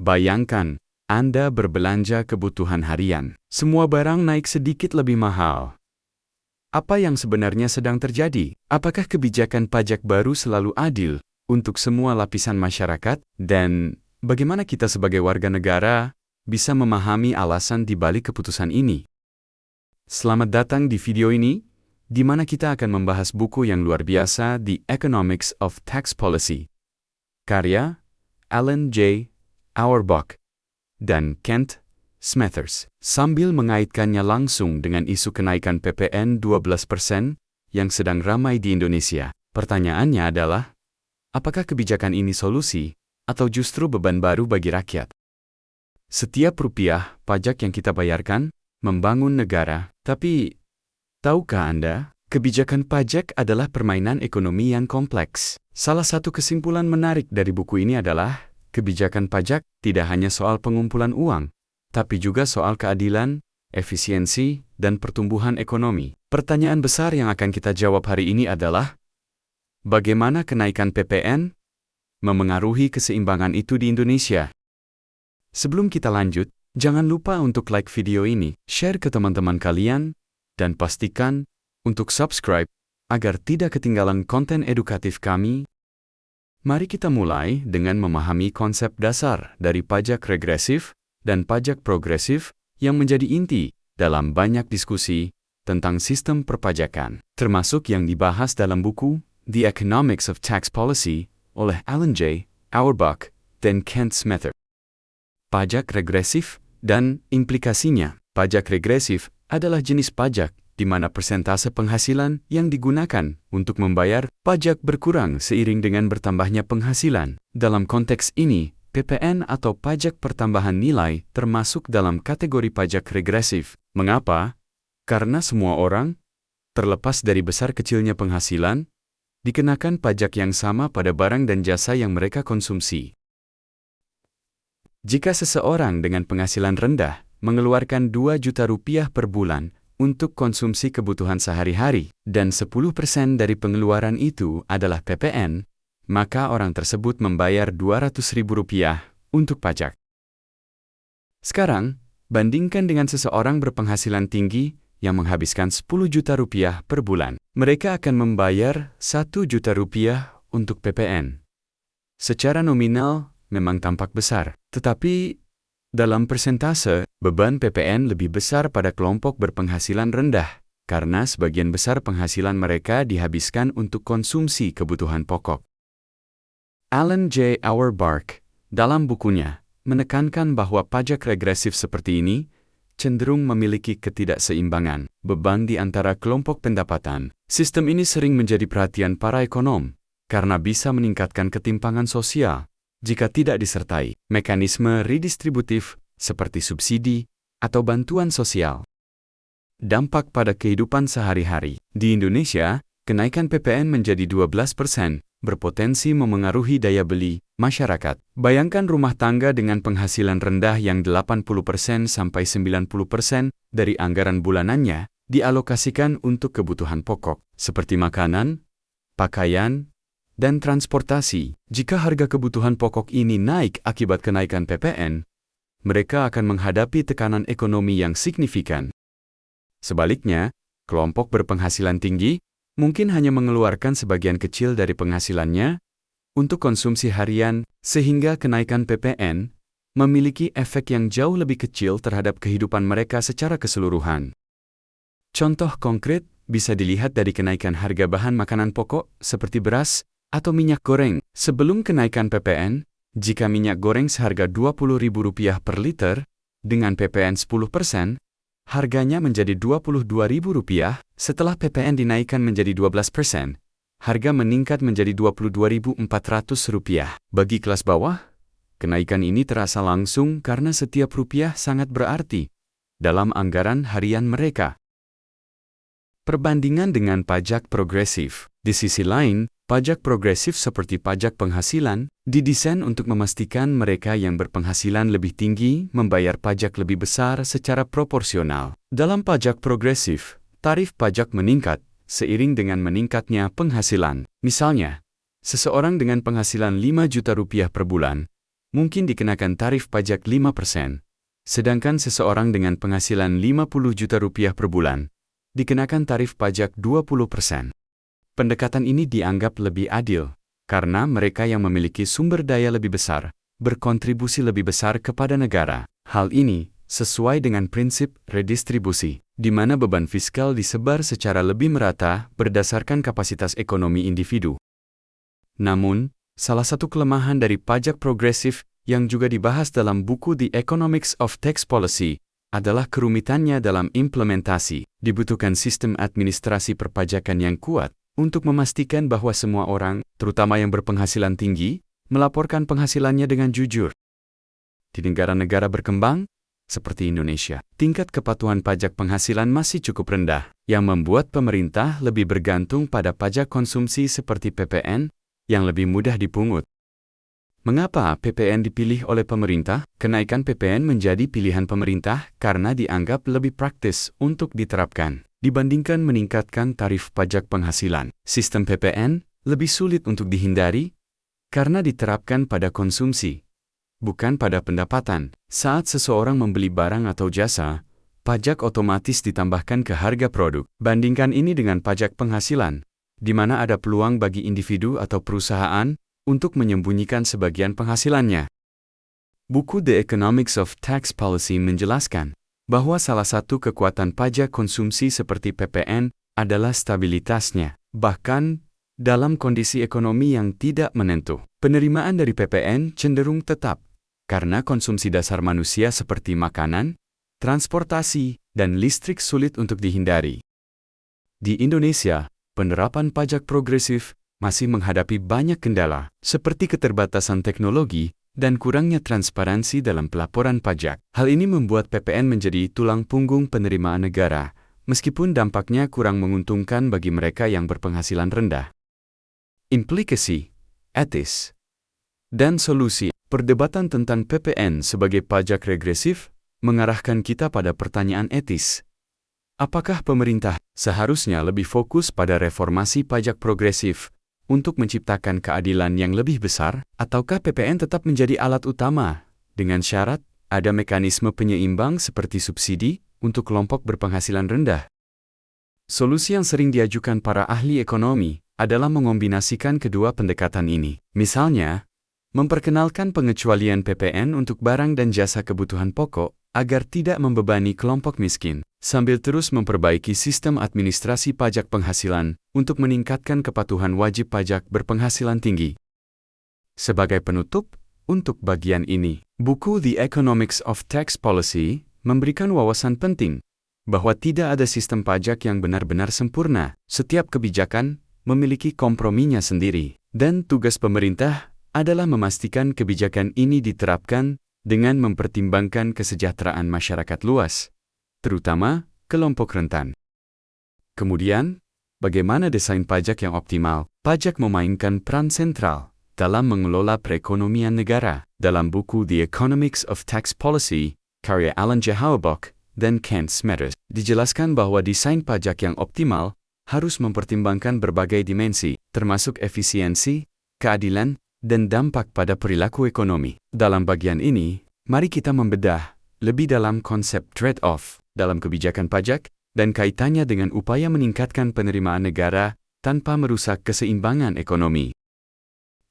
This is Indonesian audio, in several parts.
Bayangkan, Anda berbelanja kebutuhan harian. Semua barang naik sedikit lebih mahal. Apa yang sebenarnya sedang terjadi? Apakah kebijakan pajak baru selalu adil untuk semua lapisan masyarakat? Dan bagaimana kita sebagai warga negara bisa memahami alasan di balik keputusan ini? Selamat datang di video ini, di mana kita akan membahas buku yang luar biasa, The Economics of Tax Policy, karya Alan J. Auerbach dan Kent Smethurst, sambil mengaitkannya langsung dengan isu kenaikan PPN 12% yang sedang ramai di Indonesia. Pertanyaannya adalah, apakah kebijakan ini solusi atau justru beban baru bagi rakyat? Setiap rupiah pajak yang kita bayarkan membangun negara, tapi tahukah Anda, kebijakan pajak adalah permainan ekonomi yang kompleks. Salah satu kesimpulan menarik dari buku ini adalah, kebijakan pajak tidak hanya soal pengumpulan uang, tapi juga soal keadilan, efisiensi, dan pertumbuhan ekonomi. Pertanyaan besar yang akan kita jawab hari ini adalah, bagaimana kenaikan PPN memengaruhi keseimbangan itu di Indonesia? Sebelum kita lanjut, jangan lupa untuk like video ini, share ke teman-teman kalian, dan pastikan untuk subscribe agar tidak ketinggalan konten edukatif kami. Mari kita mulai dengan memahami konsep dasar dari pajak regresif dan pajak progresif yang menjadi inti dalam banyak diskusi tentang sistem perpajakan, termasuk yang dibahas dalam buku The Economics of Tax Policy oleh Alan J. Auerbach dan Kent Smethurst. Pajak regresif dan implikasinya. Pajak regresif adalah jenis pajak di mana persentase penghasilan yang digunakan untuk membayar pajak berkurang seiring dengan bertambahnya penghasilan. Dalam konteks ini, PPN atau pajak pertambahan nilai termasuk dalam kategori pajak regresif. Mengapa? Karena semua orang, terlepas dari besar kecilnya penghasilan, dikenakan pajak yang sama pada barang dan jasa yang mereka konsumsi. Jika seseorang dengan penghasilan rendah mengeluarkan 2 juta rupiah per bulan untuk konsumsi kebutuhan sehari-hari, dan 10% dari pengeluaran itu adalah PPN, maka orang tersebut membayar Rp200.000 untuk pajak. Sekarang, bandingkan dengan seseorang berpenghasilan tinggi yang menghabiskan 10 juta rupiah per bulan. Mereka akan membayar 1 juta rupiah untuk PPN. Secara nominal, memang tampak besar, tetapi dalam persentase, beban PPN lebih besar pada kelompok berpenghasilan rendah, karena sebagian besar penghasilan mereka dihabiskan untuk konsumsi kebutuhan pokok. Alan J. Auerbach, dalam bukunya, menekankan bahwa pajak regresif seperti ini cenderung memiliki ketidakseimbangan beban di antara kelompok pendapatan. Sistem ini sering menjadi perhatian para ekonom, karena bisa meningkatkan ketimpangan sosial jika tidak disertai mekanisme redistributif seperti subsidi atau bantuan sosial. Dampak pada kehidupan sehari-hari. Di Indonesia, kenaikan PPN menjadi 12% berpotensi memengaruhi daya beli masyarakat. Bayangkan rumah tangga dengan penghasilan rendah yang 80% sampai 90% dari anggaran bulanannya dialokasikan untuk kebutuhan pokok, seperti makanan, pakaian, dan transportasi. Jika harga kebutuhan pokok ini naik akibat kenaikan PPN, mereka akan menghadapi tekanan ekonomi yang signifikan. Sebaliknya, kelompok berpenghasilan tinggi mungkin hanya mengeluarkan sebagian kecil dari penghasilannya untuk konsumsi harian, sehingga kenaikan PPN memiliki efek yang jauh lebih kecil terhadap kehidupan mereka secara keseluruhan. Contoh konkret bisa dilihat dari kenaikan harga bahan makanan pokok seperti beras atau minyak goreng. Sebelum kenaikan PPN, jika minyak goreng seharga Rp20.000 per liter, dengan PPN 10%, harganya menjadi Rp22.000. Setelah PPN dinaikkan menjadi 12%, harga meningkat menjadi Rp22.400. Bagi kelas bawah, kenaikan ini terasa langsung karena setiap rupiah sangat berarti dalam anggaran harian mereka. Perbandingan dengan pajak progresif. Di sisi lain, pajak progresif seperti pajak penghasilan didesain untuk memastikan mereka yang berpenghasilan lebih tinggi membayar pajak lebih besar secara proporsional. Dalam pajak progresif, tarif pajak meningkat seiring dengan meningkatnya penghasilan. Misalnya, seseorang dengan penghasilan 5 juta rupiah per bulan mungkin dikenakan tarif pajak 5%, sedangkan seseorang dengan penghasilan 50 juta rupiah per bulan dikenakan tarif pajak 20%. Pendekatan ini dianggap lebih adil, karena mereka yang memiliki sumber daya lebih besar berkontribusi lebih besar kepada negara. Hal ini sesuai dengan prinsip redistribusi, di mana beban fiskal disebar secara lebih merata berdasarkan kapasitas ekonomi individu. Namun, salah satu kelemahan dari pajak progresif yang juga dibahas dalam buku The Economics of Tax Policy adalah kerumitannya dalam implementasi. Dibutuhkan sistem administrasi perpajakan yang kuat untuk memastikan bahwa semua orang, terutama yang berpenghasilan tinggi, melaporkan penghasilannya dengan jujur. Di negara-negara berkembang, seperti Indonesia, tingkat kepatuhan pajak penghasilan masih cukup rendah, yang membuat pemerintah lebih bergantung pada pajak konsumsi seperti PPN, yang lebih mudah dipungut. Mengapa PPN dipilih oleh pemerintah? Kenaikan PPN menjadi pilihan pemerintah karena dianggap lebih praktis untuk diterapkan dibandingkan meningkatkan tarif pajak penghasilan. Sistem PPN lebih sulit untuk dihindari karena diterapkan pada konsumsi, bukan pada pendapatan. Saat seseorang membeli barang atau jasa, pajak otomatis ditambahkan ke harga produk. Bandingkan ini dengan pajak penghasilan, di mana ada peluang bagi individu atau perusahaan untuk menyembunyikan sebagian penghasilannya. Buku The Economics of Tax Policy menjelaskan bahwa salah satu kekuatan pajak konsumsi seperti PPN adalah stabilitasnya. Bahkan, dalam kondisi ekonomi yang tidak menentu, penerimaan dari PPN cenderung tetap, karena konsumsi dasar manusia seperti makanan, transportasi, dan listrik sulit untuk dihindari. Di Indonesia, penerapan pajak progresif masih menghadapi banyak kendala, seperti keterbatasan teknologi dan kurangnya transparansi dalam pelaporan pajak. Hal ini membuat PPN menjadi tulang punggung penerimaan negara, meskipun dampaknya kurang menguntungkan bagi mereka yang berpenghasilan rendah. Implikasi, etis, dan solusi. Perdebatan tentang PPN sebagai pajak regresif mengarahkan kita pada pertanyaan etis. Apakah pemerintah seharusnya lebih fokus pada reformasi pajak progresif untuk menciptakan keadilan yang lebih besar, ataukah PPN tetap menjadi alat utama dengan syarat ada mekanisme penyeimbang seperti subsidi untuk kelompok berpenghasilan rendah? Solusi yang sering diajukan para ahli ekonomi adalah mengombinasikan kedua pendekatan ini. Misalnya, memperkenalkan pengecualian PPN untuk barang dan jasa kebutuhan pokok agar tidak membebani kelompok miskin, sambil terus memperbaiki sistem administrasi pajak penghasilan untuk meningkatkan kepatuhan wajib pajak berpenghasilan tinggi. Sebagai penutup, untuk bagian ini, buku The Economics of Tax Policy memberikan wawasan penting bahwa tidak ada sistem pajak yang benar-benar sempurna. Setiap kebijakan memiliki komprominya sendiri, dan tugas pemerintah adalah memastikan kebijakan ini diterapkan dengan mempertimbangkan kesejahteraan masyarakat luas, terutama kelompok rentan. Kemudian, bagaimana desain pajak yang optimal? Pajak memainkan peran sentral dalam mengelola perekonomian negara. Dalam buku The Economics of Tax Policy, karya Alan J. Auerbach dan Kent Smetters, dijelaskan bahwa desain pajak yang optimal harus mempertimbangkan berbagai dimensi, termasuk efisiensi, keadilan, dan dampak pada perilaku ekonomi. Dalam bagian ini, mari kita membedah lebih dalam konsep trade-off dalam kebijakan pajak dan kaitannya dengan upaya meningkatkan penerimaan negara tanpa merusak keseimbangan ekonomi.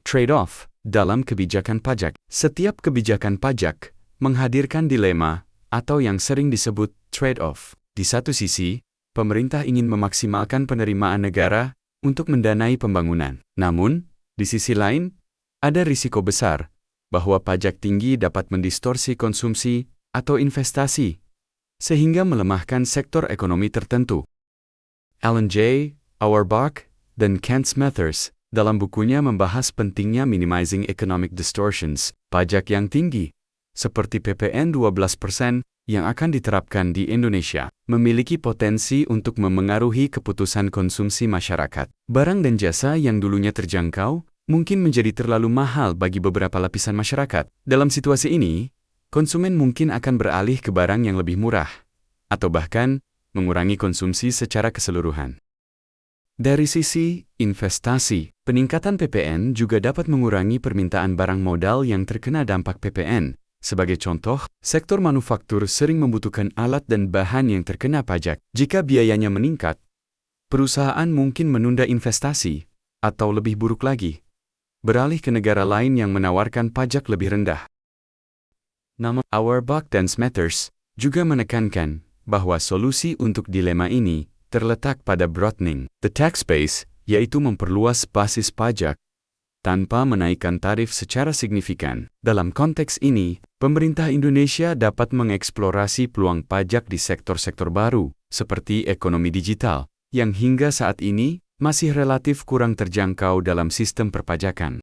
Trade-off dalam kebijakan pajak. Setiap kebijakan pajak menghadirkan dilema atau yang sering disebut trade-off. Di satu sisi, pemerintah ingin memaksimalkan penerimaan negara untuk mendanai pembangunan. Namun, di sisi lain, ada risiko besar bahwa pajak tinggi dapat mendistorsi konsumsi atau investasi, sehingga melemahkan sektor ekonomi tertentu. Alan J. Auerbach dan Kent Smetters dalam bukunya membahas pentingnya minimizing economic distortions. Pajak yang tinggi, seperti PPN 12% yang akan diterapkan di Indonesia, memiliki potensi untuk memengaruhi keputusan konsumsi masyarakat. Barang dan jasa yang dulunya terjangkau mungkin menjadi terlalu mahal bagi beberapa lapisan masyarakat. Dalam situasi ini, konsumen mungkin akan beralih ke barang yang lebih murah, atau bahkan mengurangi konsumsi secara keseluruhan. Dari sisi investasi, peningkatan PPN juga dapat mengurangi permintaan barang modal yang terkena dampak PPN. Sebagai contoh, sektor manufaktur sering membutuhkan alat dan bahan yang terkena pajak. Jika biayanya meningkat, perusahaan mungkin menunda investasi, atau lebih buruk lagi, beralih ke negara lain yang menawarkan pajak lebih rendah. Nama Auerbach dan Smathers juga menekankan bahwa solusi untuk dilema ini terletak pada broadening the tax base, yaitu memperluas basis pajak tanpa menaikkan tarif secara signifikan. Dalam konteks ini, pemerintah Indonesia dapat mengeksplorasi peluang pajak di sektor-sektor baru, seperti ekonomi digital, yang hingga saat ini masih relatif kurang terjangkau dalam sistem perpajakan.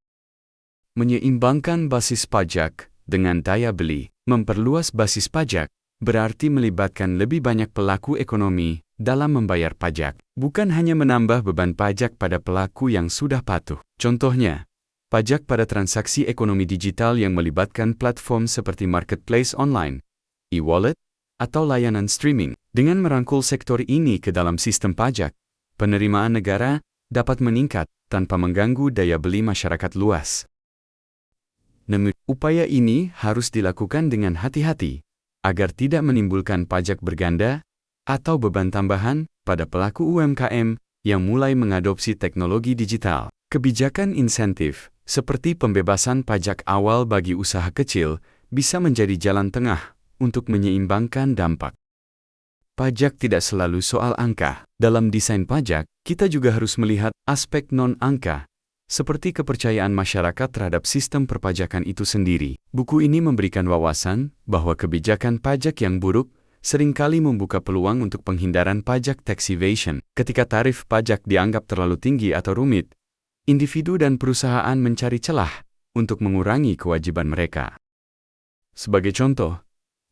Menyeimbangkan basis pajak dengan daya beli, memperluas basis pajak, berarti melibatkan lebih banyak pelaku ekonomi dalam membayar pajak, bukan hanya menambah beban pajak pada pelaku yang sudah patuh. Contohnya, pajak pada transaksi ekonomi digital yang melibatkan platform seperti marketplace online, e-wallet, atau layanan streaming. Dengan merangkul sektor ini ke dalam sistem pajak, penerimaan negara dapat meningkat tanpa mengganggu daya beli masyarakat luas. Namun, upaya ini harus dilakukan dengan hati-hati, agar tidak menimbulkan pajak berganda atau beban tambahan pada pelaku UMKM yang mulai mengadopsi teknologi digital. Kebijakan insentif, seperti pembebasan pajak awal bagi usaha kecil, bisa menjadi jalan tengah untuk menyeimbangkan dampak. Pajak tidak selalu soal angka. Dalam desain pajak, kita juga harus melihat aspek non-angka, seperti kepercayaan masyarakat terhadap sistem perpajakan itu sendiri. Buku ini memberikan wawasan bahwa kebijakan pajak yang buruk seringkali membuka peluang untuk penghindaran pajak tax evasion. Ketika tarif pajak dianggap terlalu tinggi atau rumit, individu dan perusahaan mencari celah untuk mengurangi kewajiban mereka. Sebagai contoh,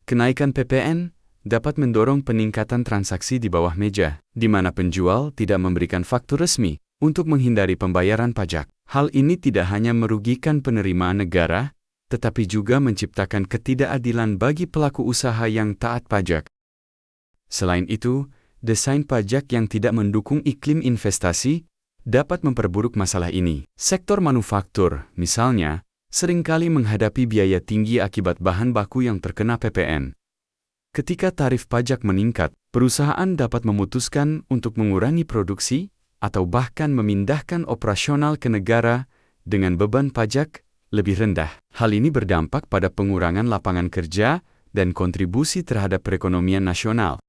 kenaikan PPN dapat mendorong peningkatan transaksi di bawah meja, di mana penjual tidak memberikan faktur resmi untuk menghindari pembayaran pajak. Hal ini tidak hanya merugikan penerimaan negara, tetapi juga menciptakan ketidakadilan bagi pelaku usaha yang taat pajak. Selain itu, desain pajak yang tidak mendukung iklim investasi dapat memperburuk masalah ini. Sektor manufaktur, misalnya, seringkali menghadapi biaya tinggi akibat bahan baku yang terkena PPN. Ketika tarif pajak meningkat, perusahaan dapat memutuskan untuk mengurangi produksi atau bahkan memindahkan operasional ke negara dengan beban pajak lebih rendah. Hal ini berdampak pada pengurangan lapangan kerja dan kontribusi terhadap perekonomian nasional.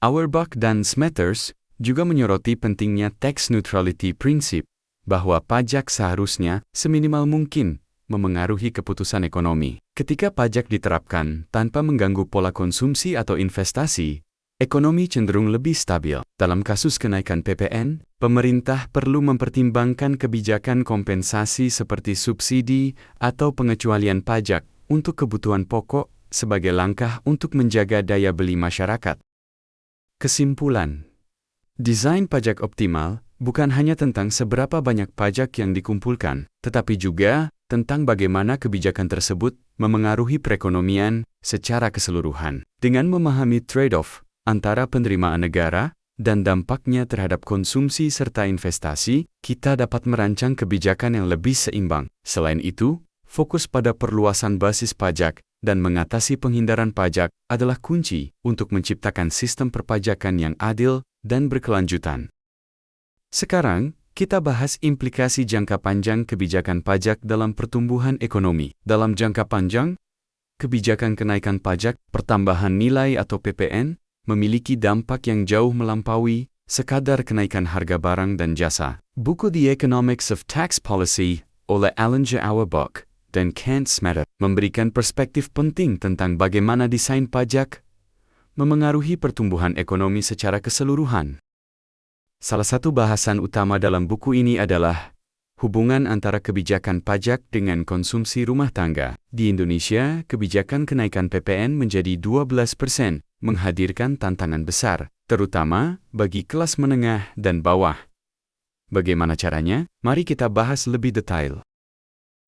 Auerbach dan Smathers juga menyoroti pentingnya tax neutrality prinsip, bahwa pajak seharusnya seminimal mungkin memengaruhi keputusan ekonomi. Ketika pajak diterapkan tanpa mengganggu pola konsumsi atau investasi, ekonomi cenderung lebih stabil. Dalam kasus kenaikan PPN, pemerintah perlu mempertimbangkan kebijakan kompensasi seperti subsidi atau pengecualian pajak untuk kebutuhan pokok sebagai langkah untuk menjaga daya beli masyarakat. Kesimpulan, desain pajak optimal bukan hanya tentang seberapa banyak pajak yang dikumpulkan, tetapi juga tentang bagaimana kebijakan tersebut memengaruhi perekonomian secara keseluruhan. Dengan memahami trade-off antara penerimaan negara dan dampaknya terhadap konsumsi serta investasi, kita dapat merancang kebijakan yang lebih seimbang. Selain itu, fokus pada perluasan basis pajak dan mengatasi penghindaran pajak adalah kunci untuk menciptakan sistem perpajakan yang adil dan berkelanjutan. Sekarang, kita bahas implikasi jangka panjang kebijakan pajak dalam pertumbuhan ekonomi. Dalam jangka panjang, kebijakan kenaikan pajak, pertambahan nilai atau PPN, memiliki dampak yang jauh melampaui sekadar kenaikan harga barang dan jasa. Buku The Economics of Tax Policy oleh Alan J. Auerbach dan Kent Smathers memberikan perspektif penting tentang bagaimana desain pajak memengaruhi pertumbuhan ekonomi secara keseluruhan. Salah satu bahasan utama dalam buku ini adalah hubungan antara kebijakan pajak dengan konsumsi rumah tangga. Di Indonesia, kebijakan kenaikan PPN menjadi 12%, menghadirkan tantangan besar, terutama bagi kelas menengah dan bawah. Bagaimana caranya? Mari kita bahas lebih detail.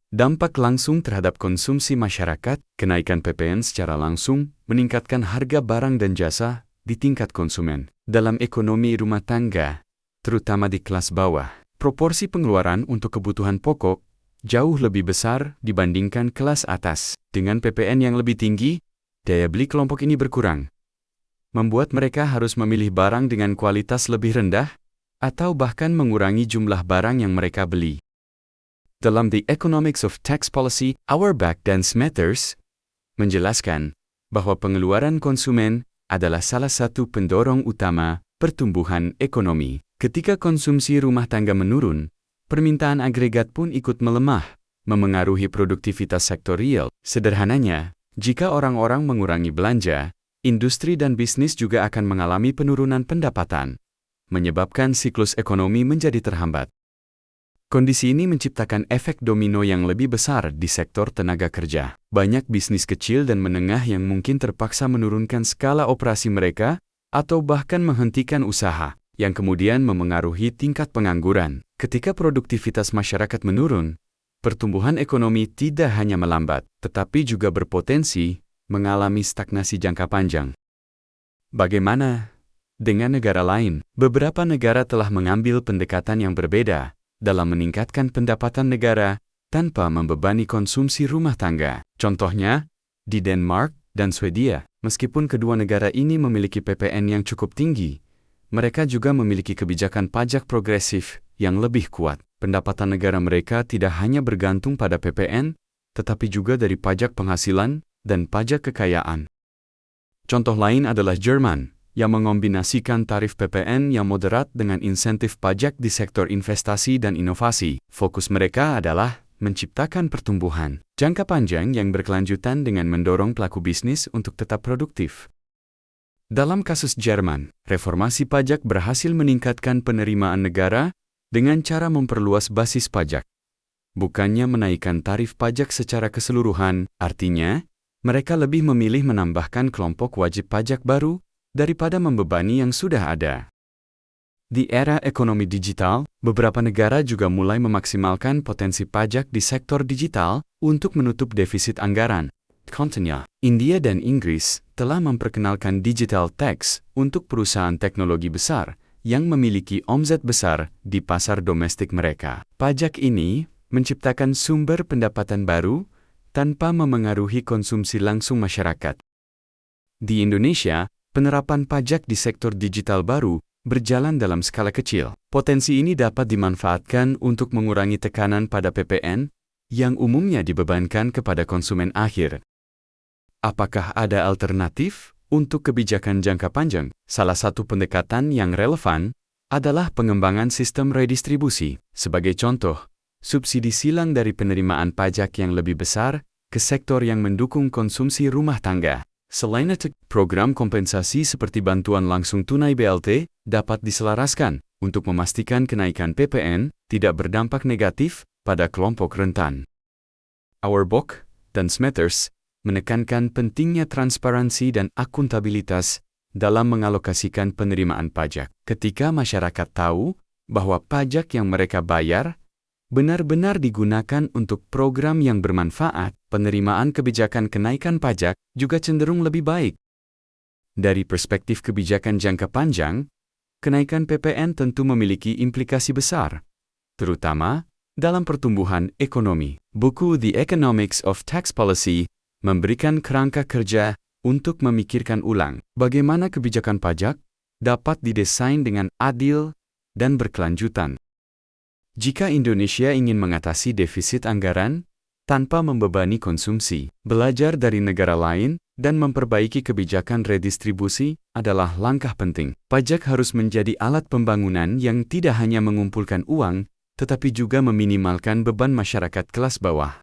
Dampak langsung terhadap konsumsi masyarakat, kenaikan PPN secara langsung meningkatkan harga barang dan jasa di tingkat konsumen. Dalam ekonomi rumah tangga, terutama di kelas bawah. Proporsi pengeluaran untuk kebutuhan pokok jauh lebih besar dibandingkan kelas atas. Dengan PPN yang lebih tinggi, daya beli kelompok ini berkurang, membuat mereka harus memilih barang dengan kualitas lebih rendah atau bahkan mengurangi jumlah barang yang mereka beli. Dalam The Economics of Tax Policy, Auerbach dan Smathers menjelaskan bahwa pengeluaran konsumen adalah salah satu pendorong utama pertumbuhan ekonomi. Ketika konsumsi rumah tangga menurun, permintaan agregat pun ikut melemah, memengaruhi produktivitas sektor real. Sederhananya, jika orang-orang mengurangi belanja, industri dan bisnis juga akan mengalami penurunan pendapatan, menyebabkan siklus ekonomi menjadi terhambat. Kondisi ini menciptakan efek domino yang lebih besar di sektor tenaga kerja. Banyak bisnis kecil dan menengah yang mungkin terpaksa menurunkan skala operasi mereka atau bahkan menghentikan usaha, yang kemudian memengaruhi tingkat pengangguran. Ketika produktivitas masyarakat menurun, pertumbuhan ekonomi tidak hanya melambat, tetapi juga berpotensi mengalami stagnasi jangka panjang. Bagaimana dengan negara lain? Beberapa negara telah mengambil pendekatan yang berbeda dalam meningkatkan pendapatan negara tanpa membebani konsumsi rumah tangga. Contohnya, di Denmark dan Swedia, meskipun kedua negara ini memiliki PPN yang cukup tinggi, mereka juga memiliki kebijakan pajak progresif yang lebih kuat. Pendapatan negara mereka tidak hanya bergantung pada PPN, tetapi juga dari pajak penghasilan dan pajak kekayaan. Contoh lain adalah Jerman, yang mengombinasikan tarif PPN yang moderat dengan insentif pajak di sektor investasi dan inovasi. Fokus mereka adalah menciptakan pertumbuhan jangka panjang yang berkelanjutan dengan mendorong pelaku bisnis untuk tetap produktif. Dalam kasus Jerman, reformasi pajak berhasil meningkatkan penerimaan negara dengan cara memperluas basis pajak. Bukannya menaikkan tarif pajak secara keseluruhan, artinya, mereka lebih memilih menambahkan kelompok wajib pajak baru daripada membebani yang sudah ada. Di era ekonomi digital, beberapa negara juga mulai memaksimalkan potensi pajak di sektor digital untuk menutup defisit anggaran. Contohnya, India dan Inggris telah memperkenalkan digital tax untuk perusahaan teknologi besar yang memiliki omzet besar di pasar domestik mereka. Pajak ini menciptakan sumber pendapatan baru tanpa memengaruhi konsumsi langsung masyarakat. Di Indonesia, penerapan pajak di sektor digital baru berjalan dalam skala kecil. Potensi ini dapat dimanfaatkan untuk mengurangi tekanan pada PPN yang umumnya dibebankan kepada konsumen akhir. Apakah ada alternatif untuk kebijakan jangka panjang? Salah satu pendekatan yang relevan adalah pengembangan sistem redistribusi. Sebagai contoh, subsidi silang dari penerimaan pajak yang lebih besar ke sektor yang mendukung konsumsi rumah tangga. Selain itu, program kompensasi seperti bantuan langsung tunai BLT dapat diselaraskan untuk memastikan kenaikan PPN tidak berdampak negatif pada kelompok rentan. Auerbach dan Smathers menekankan pentingnya transparansi dan akuntabilitas dalam mengalokasikan penerimaan pajak. Ketika masyarakat tahu bahwa pajak yang mereka bayar benar-benar digunakan untuk program yang bermanfaat, penerimaan kebijakan kenaikan pajak juga cenderung lebih baik. Dari perspektif kebijakan jangka panjang, kenaikan PPN tentu memiliki implikasi besar, terutama dalam pertumbuhan ekonomi. Buku The Economics of Tax Policy memberikan kerangka kerja untuk memikirkan ulang bagaimana kebijakan pajak dapat didesain dengan adil dan berkelanjutan. Jika Indonesia ingin mengatasi defisit anggaran tanpa membebani konsumsi, belajar dari negara lain dan memperbaiki kebijakan redistribusi adalah langkah penting. Pajak harus menjadi alat pembangunan yang tidak hanya mengumpulkan uang, tetapi juga meminimalkan beban masyarakat kelas bawah.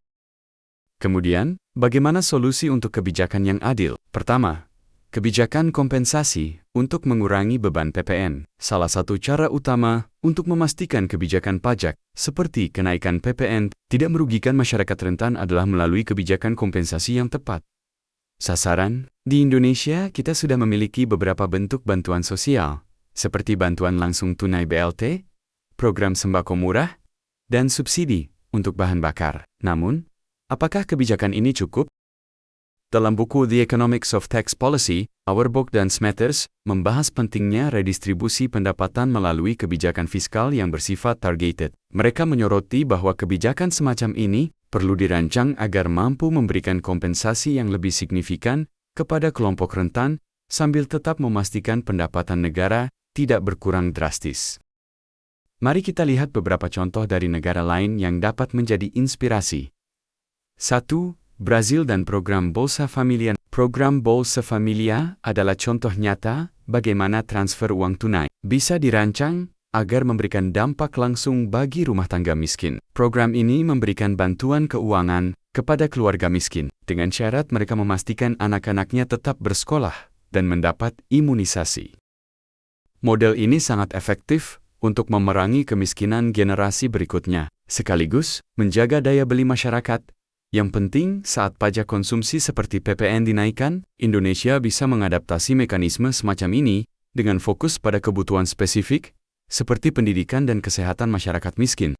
Kemudian, bagaimana solusi untuk kebijakan yang adil? Pertama, kebijakan kompensasi untuk mengurangi beban PPN. Salah satu cara utama untuk memastikan kebijakan pajak, seperti kenaikan PPN, tidak merugikan masyarakat rentan adalah melalui kebijakan kompensasi yang tepat. Sasaran, di Indonesia kita sudah memiliki beberapa bentuk bantuan sosial, seperti bantuan langsung tunai BLT, program sembako murah, dan subsidi untuk bahan bakar. Namun, apakah kebijakan ini cukup? Dalam buku The Economics of Tax Policy, Auerbach dan Smathers membahas pentingnya redistribusi pendapatan melalui kebijakan fiskal yang bersifat targeted. Mereka menyoroti bahwa kebijakan semacam ini perlu dirancang agar mampu memberikan kompensasi yang lebih signifikan kepada kelompok rentan, sambil tetap memastikan pendapatan negara tidak berkurang drastis. Mari kita lihat beberapa contoh dari negara lain yang dapat menjadi inspirasi. 1. Brazil dan program Bolsa Familia. Program Bolsa Familia adalah contoh nyata bagaimana transfer uang tunai bisa dirancang agar memberikan dampak langsung bagi rumah tangga miskin. Program ini memberikan bantuan keuangan kepada keluarga miskin, dengan syarat mereka memastikan anak-anaknya tetap bersekolah dan mendapat imunisasi. Model ini sangat efektif untuk memerangi kemiskinan generasi berikutnya, sekaligus menjaga daya beli masyarakat. Yang penting, saat pajak konsumsi seperti PPN dinaikkan, Indonesia bisa mengadaptasi mekanisme semacam ini dengan fokus pada kebutuhan spesifik, seperti pendidikan dan kesehatan masyarakat miskin.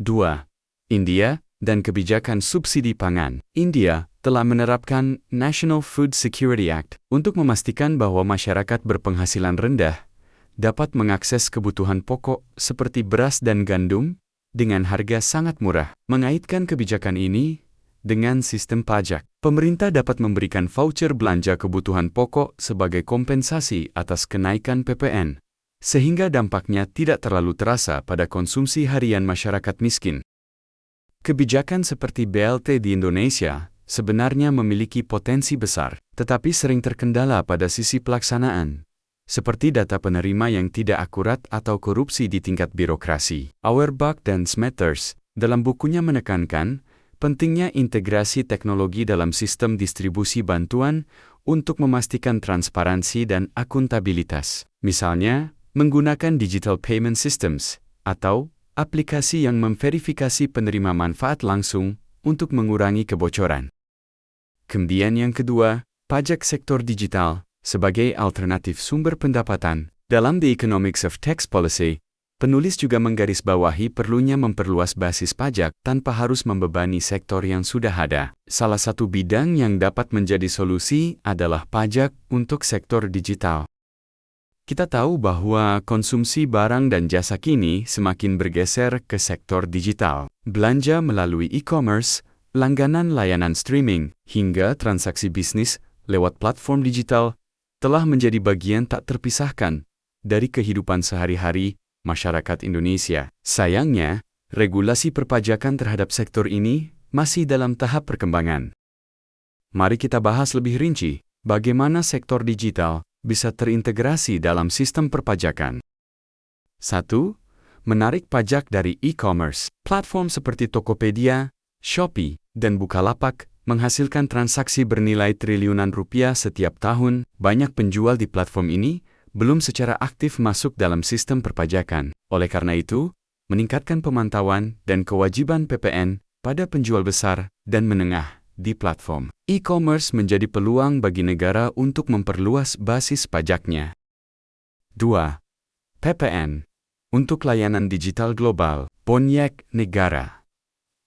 2. India dan kebijakan subsidi pangan. India telah menerapkan National Food Security Act untuk memastikan bahwa masyarakat berpenghasilan rendah dapat mengakses kebutuhan pokok seperti beras dan gandum dengan harga sangat murah. Mengaitkan kebijakan ini dengan sistem pajak, pemerintah dapat memberikan voucher belanja kebutuhan pokok sebagai kompensasi atas kenaikan PPN, sehingga dampaknya tidak terlalu terasa pada konsumsi harian masyarakat miskin. Kebijakan seperti BLT di Indonesia sebenarnya memiliki potensi besar, tetapi sering terkendala pada sisi pelaksanaan, seperti data penerima yang tidak akurat atau korupsi di tingkat birokrasi. Auerbach dan Smathers dalam bukunya menekankan pentingnya integrasi teknologi dalam sistem distribusi bantuan untuk memastikan transparansi dan akuntabilitas. Misalnya, menggunakan digital payment systems atau aplikasi yang memverifikasi penerima manfaat langsung untuk mengurangi kebocoran. Kemudian yang kedua, pajak sektor digital sebagai alternatif sumber pendapatan. Dalam The Economics of Tax Policy, penulis juga menggarisbawahi perlunya memperluas basis pajak tanpa harus membebani sektor yang sudah ada. Salah satu bidang yang dapat menjadi solusi adalah pajak untuk sektor digital. Kita tahu bahwa konsumsi barang dan jasa kini semakin bergeser ke sektor digital. Belanja melalui e-commerce, langganan layanan streaming, hingga transaksi bisnis lewat platform digital telah menjadi bagian tak terpisahkan dari kehidupan sehari-hari masyarakat Indonesia. Sayangnya, regulasi perpajakan terhadap sektor ini masih dalam tahap perkembangan. Mari kita bahas lebih rinci bagaimana sektor digital bisa terintegrasi dalam sistem perpajakan. 1. Menarik pajak dari e-commerce. Platform seperti Tokopedia, Shopee, dan Bukalapak menghasilkan transaksi bernilai triliunan rupiah setiap tahun. Banyak penjual di platform ini belum secara aktif masuk dalam sistem perpajakan. Oleh karena itu, meningkatkan pemantauan dan kewajiban PPN pada penjual besar dan menengah di platform e-commerce menjadi peluang bagi negara untuk memperluas basis pajaknya. 2. PPN untuk layanan digital global. Banyak negara,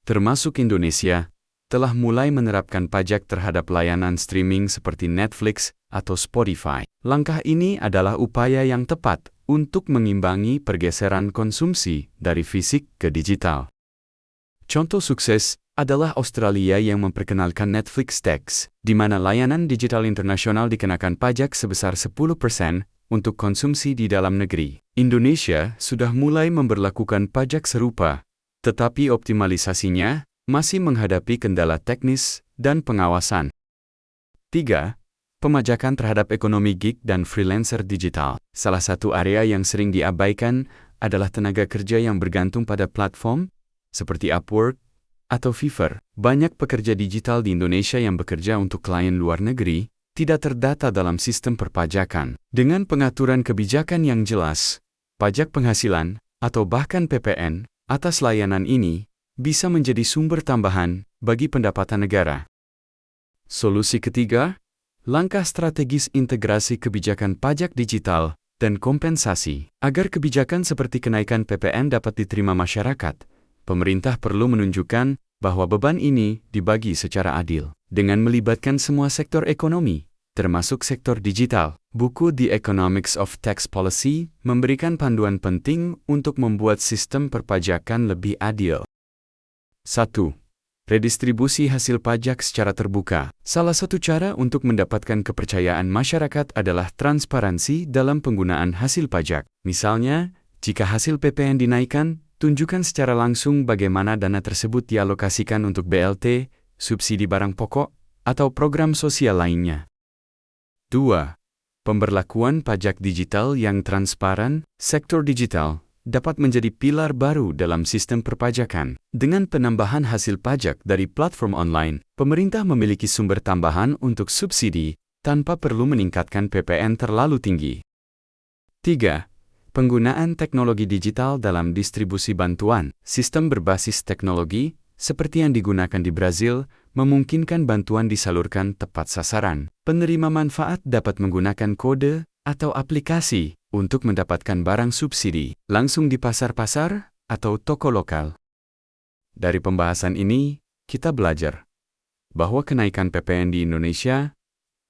termasuk Indonesia, telah mulai menerapkan pajak terhadap layanan streaming seperti Netflix atau Spotify. Langkah ini adalah upaya yang tepat untuk mengimbangi pergeseran konsumsi dari fisik ke digital. Contoh sukses adalah Australia yang memperkenalkan Netflix Tax, di mana layanan digital internasional dikenakan pajak sebesar 10% untuk konsumsi di dalam negeri. Indonesia sudah mulai memberlakukan pajak serupa, tetapi optimalisasinya masih menghadapi kendala teknis dan pengawasan. 3. Pemajakan terhadap ekonomi gig dan freelancer digital. Salah satu area yang sering diabaikan adalah tenaga kerja yang bergantung pada platform seperti Upwork atau Fiverr. Banyak pekerja digital di Indonesia yang bekerja untuk klien luar negeri tidak terdata dalam sistem perpajakan. Dengan pengaturan kebijakan yang jelas, pajak penghasilan atau bahkan PPN atas layanan ini bisa menjadi sumber tambahan bagi pendapatan negara. Solusi ketiga, langkah strategis integrasi kebijakan pajak digital dan kompensasi. Agar kebijakan seperti kenaikan PPN dapat diterima masyarakat, pemerintah perlu menunjukkan bahwa beban ini dibagi secara adil. dengan melibatkan semua sektor ekonomi, termasuk sektor digital. Buku The Economics of Tax Policy memberikan panduan penting untuk membuat sistem perpajakan lebih adil. 1. Redistribusi hasil pajak secara terbuka. Salah satu cara untuk mendapatkan kepercayaan masyarakat adalah transparansi dalam penggunaan hasil pajak. Misalnya, jika hasil PPN dinaikkan, tunjukkan secara langsung bagaimana dana tersebut dialokasikan untuk BLT, subsidi barang pokok, atau program sosial lainnya. 2. Pemberlakuan pajak digital yang transparan. Sektor digital dapat menjadi pilar baru dalam sistem perpajakan. Dengan penambahan hasil pajak dari platform online, pemerintah memiliki sumber tambahan untuk subsidi tanpa perlu meningkatkan PPN terlalu tinggi. 3. Penggunaan teknologi digital dalam distribusi bantuan. Sistem berbasis teknologi, seperti yang digunakan di Brazil, memungkinkan bantuan disalurkan tepat sasaran. Penerima manfaat dapat menggunakan kode atau aplikasi untuk mendapatkan barang subsidi langsung di pasar-pasar atau toko lokal. Dari pembahasan ini, kita belajar bahwa kenaikan PPN di Indonesia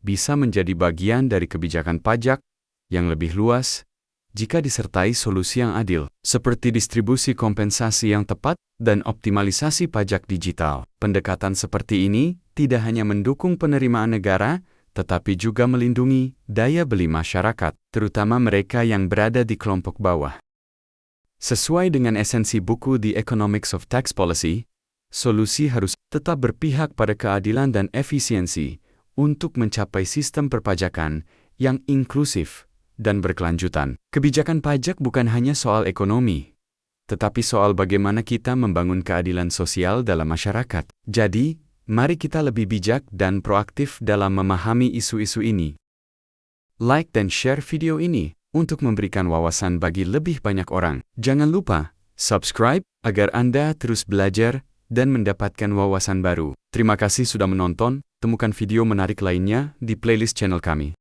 bisa menjadi bagian dari kebijakan pajak yang lebih luas jika disertai solusi yang adil, seperti distribusi kompensasi yang tepat dan optimalisasi pajak digital. Pendekatan seperti ini tidak hanya mendukung penerimaan negara, tetapi juga melindungi daya beli masyarakat, terutama mereka yang berada di kelompok bawah. Sesuai dengan esensi buku The Economics of Tax Policy, solusi harus tetap berpihak pada keadilan dan efisiensi untuk mencapai sistem perpajakan yang inklusif dan berkelanjutan. Kebijakan pajak bukan hanya soal ekonomi, tetapi soal bagaimana kita membangun keadilan sosial dalam masyarakat. Jadi, mari kita lebih bijak dan proaktif dalam memahami isu-isu ini. Like dan share video ini untuk memberikan wawasan bagi lebih banyak orang. Jangan lupa subscribe agar Anda terus belajar dan mendapatkan wawasan baru. Terima kasih sudah menonton. Temukan video menarik lainnya di playlist channel kami.